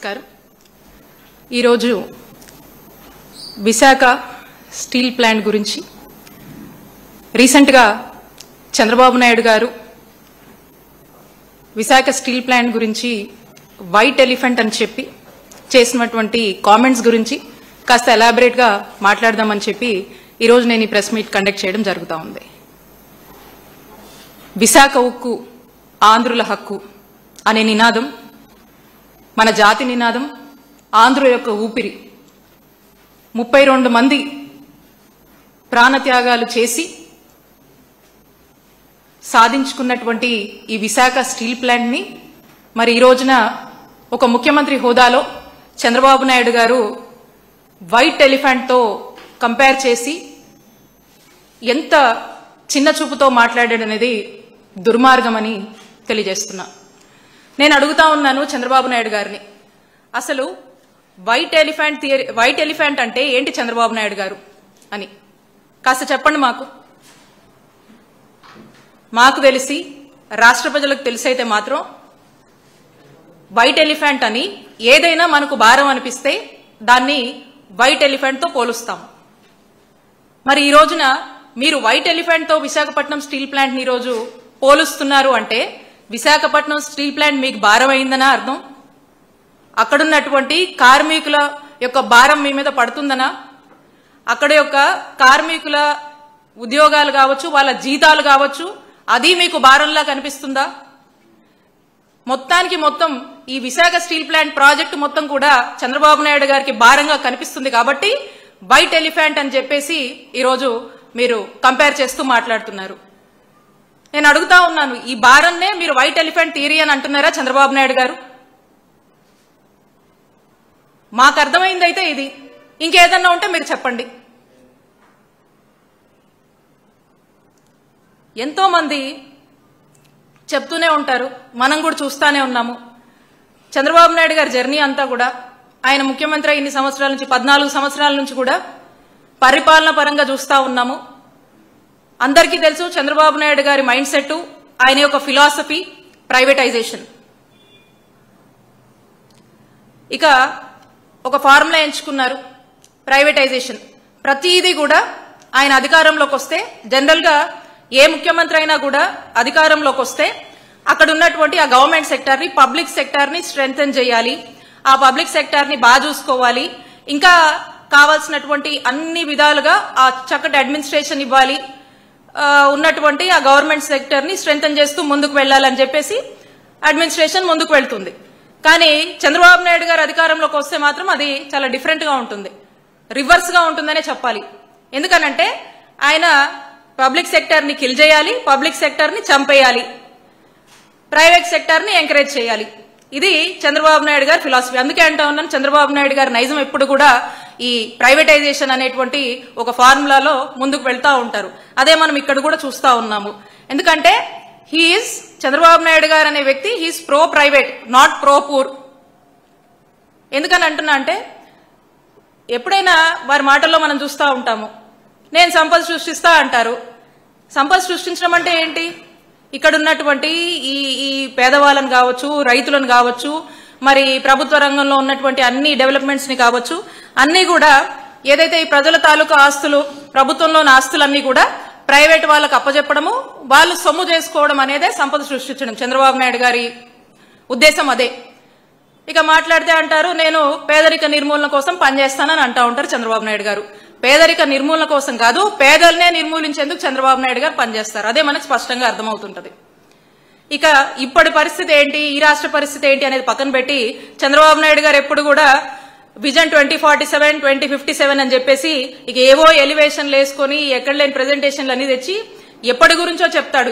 నమస్కారం. ఈరోజు Visakha steel plant గురించి రీసెంట్గా చంద్రబాబు నాయుడు గారు విశాఖ స్టీల్ ప్లాంట్ గురించి వైట్ ఎలిఫెంట్ అని చెప్పి చేసినటువంటి కామెంట్స్ గురించి కాస్త ఎలాబరేట్గా మాట్లాడదామని చెప్పి ఈరోజు నేను ఈ ప్రెస్ మీట్ కండక్ట్ చేయడం జరుగుతూ ఉంది. విశాఖ ఉక్కు ఆంధ్రుల హక్కు అనే నినాదం మన జాతి నినాదం, ఆంధ్రుల యొక్క ఊపిరి. 32 మంది ప్రాణత్యాగాలు చేసి సాధించుకున్నటువంటి ఈ విశాఖ స్టీల్ ప్లాంట్ని మరి ఈ రోజున ఒక ముఖ్యమంత్రి హోదాలో చంద్రబాబు నాయుడు గారు వైట్ ఎలిఫెంట్తో కంపేర్ చేసి ఎంత చిన్న చూపుతో మాట్లాడాడనేది దుర్మార్గమని తెలియజేస్తున్నా. నేను అడుగుతా ఉన్నాను చంద్రబాబు నాయుడు గారిని, అసలు వైట్ ఎలిఫెంట్ అంటే ఏంటి చంద్రబాబు నాయుడు గారు అని కాస్త చెప్పండి. మాకు తెలిసి రాష్ట్ర ప్రజలకు తెలిసైతే మాత్రం వైట్ ఎలిఫెంట్ అని ఏదైనా మనకు భారం అనిపిస్తే దాన్ని వైట్ ఎలిఫెంట్తో పోలుస్తాం. మరి ఈ రోజున మీరు వైట్ ఎలిఫెంట్తో విశాఖపట్నం స్టీల్ ప్లాంట్ని ఈరోజు పోలుస్తున్నారు అంటే విశాఖపట్నం స్టీల్ ప్లాంట్ మీకు భారం అయిందనా అర్థం? అక్కడున్నటువంటి కార్మికుల యొక్క భారం మీ మీద పడుతుందనా? అక్కడ యొక్క కార్మికుల ఉద్యోగాలు కావచ్చు, వాళ్ళ జీతాలు కావచ్చు, అది మీకు భారంలా కనిపిస్తుందా? మొత్తం ఈ విశాఖ స్టీల్ ప్లాంట్ ప్రాజెక్టు మొత్తం కూడా చంద్రబాబు నాయుడు గారికి భారంగా కనిపిస్తుంది కాబట్టి వైట్ ఎలిఫెంట్ అని చెప్పేసి ఈరోజు మీరు కంపేర్ చేస్తూ మాట్లాడుతున్నారు. నేను అడుగుతా ఉన్నాను, ఈ భారాన్నే మీరు వైట్ ఎలిఫెంట్ థియరీ అని అంటున్నారా చంద్రబాబు నాయుడు గారు? మాకు అర్థమైందైతే ఇది, ఇంకేదన్నా ఉంటే మీరు చెప్పండి. ఎంతో మంది చెప్తూనే ఉంటారు, మనం కూడా చూస్తూనే ఉన్నాము. చంద్రబాబు నాయుడు గారి జర్నీ అంతా కూడా ఆయన ముఖ్యమంత్రి ఇన్ని సంవత్సరాల నుంచి 14 సంవత్సరాల నుంచి కూడా పరిపాలన పరంగా చూస్తూ ఉన్నాము. అందరికీ తెలుసు చంద్రబాబు నాయుడు గారి మైండ్ సెట్, ఆయన యొక్క ఫిలాసఫీ ప్రైవేటైజేషన్. ఇక ఒక ఫార్ములా ఎంచుకున్నారు, ప్రైవేటైజేషన్. ప్రతిదీ కూడా ఆయన అధికారంలోకి వస్తే, జనరల్గా ఏ ముఖ్యమంత్రి అయినా కూడా అధికారంలోకి వస్తే అక్కడ ఉన్నటువంటి ఆ గవర్నమెంట్ సెక్టార్ని, పబ్లిక్ సెక్టార్ని స్ట్రెంగ్థెన్ చేయాలి, ఆ పబ్లిక్ సెక్టార్ని బాగా చూసుకోవాలి, ఇంకా కావాల్సినటువంటి అన్ని విధాలుగా ఆ చక్కటి అడ్మినిస్ట్రేషన్ ఇవ్వాలి, ఉన్నటువంటి ఆ గవర్నమెంట్ సెక్టర్ని స్ట్రెంగ్థెన్ చేస్తూ ముందుకు వెళ్లాలని చెప్పేసి అడ్మినిస్ట్రేషన్ ముందుకు వెళ్తుంది. కానీ చంద్రబాబు నాయుడు గారు అధికారంలోకి వస్తే మాత్రం అది చాలా డిఫరెంట్ గా ఉంటుంది, రివర్స్ గా ఉంటుందనే చెప్పాలి. ఎందుకనంటే ఆయన పబ్లిక్ సెక్టర్ ని కిల్ చేయాలి, పబ్లిక్ సెక్టర్ ని చంపేయాలి, ప్రైవేట్ సెక్టర్ ని ఎంకరేజ్ చేయాలి. ఇది చంద్రబాబు నాయుడు గారి ఫిలాసఫీ. అందుకే అంటా ఉన్నాను, చంద్రబాబు నాయుడు గారి నైజం ఎప్పుడు కూడా ఈ ప్రైవేటైజేషన్ అనేటువంటి ఒక ఫార్ములాలో ముందుకు వెళ్తా ఉంటారు. అదే మనం ఇక్కడ కూడా చూస్తా ఉన్నాము. ఎందుకంటే చంద్రబాబు నాయుడు గారు అనే వ్యక్తి he's pro private, not pro poor. ఎందుకని అంటున్నా అంటే ఎప్పుడైనా వారి మాటల్లో మనం చూస్తూ ఉంటాము, నేను సంపద సృష్టిస్తా అంటారు. సంపద సృష్టించడం అంటే ఏంటి? ఇక్కడ ఉన్నటువంటి ఈ పేదవాళ్ళని కావచ్చు, రైతులను కావచ్చు, మరి ప్రభుత్వ రంగంలో ఉన్నటువంటి అన్ని డెవలప్మెంట్స్ ని కావచ్చు, అన్ని కూడా ఏదైతే ఈ ప్రజల తాలూకా ఆస్తులు, ప్రభుత్వంలోని ఆస్తులన్నీ కూడా ప్రైవేట్ వాళ్ళకు అప్పచెప్పడము, వాళ్ళు సొమ్ము చేసుకోవడం అనేదే సంపద సృష్టించడం. చంద్రబాబు నాయుడు గారి ఉద్దేశం అదే. ఇక మాట్లాడితే అంటారు, నేను పేదరిక నిర్మూలన కోసం పనిచేస్తానని అంటా ఉంటారు చంద్రబాబు నాయుడు గారు. పేదరిక నిర్మూలన కోసం కాదు, పేదలనే నిర్మూలించేందుకు చంద్రబాబు నాయుడు గారు పనిచేస్తారు. అదే మనకు స్పష్టంగా అర్థమవుతుంటది. ఇక ఇప్పటి పరిస్థితి ఏంటి, ఈ రాష్ట్ర పరిస్థితి ఏంటి అనేది పక్కన పెట్టి చంద్రబాబు నాయుడు గారు ఎప్పుడు కూడా విజన్ 2047, 2057 అని చెప్పేసి ఇక ఏవో ఎలివేషన్లు వేసుకొని ఎక్కడ లేని ప్రెజెంటేషన్లు అన్ని తెచ్చి ఎప్పటి గురించో చెప్తాడు.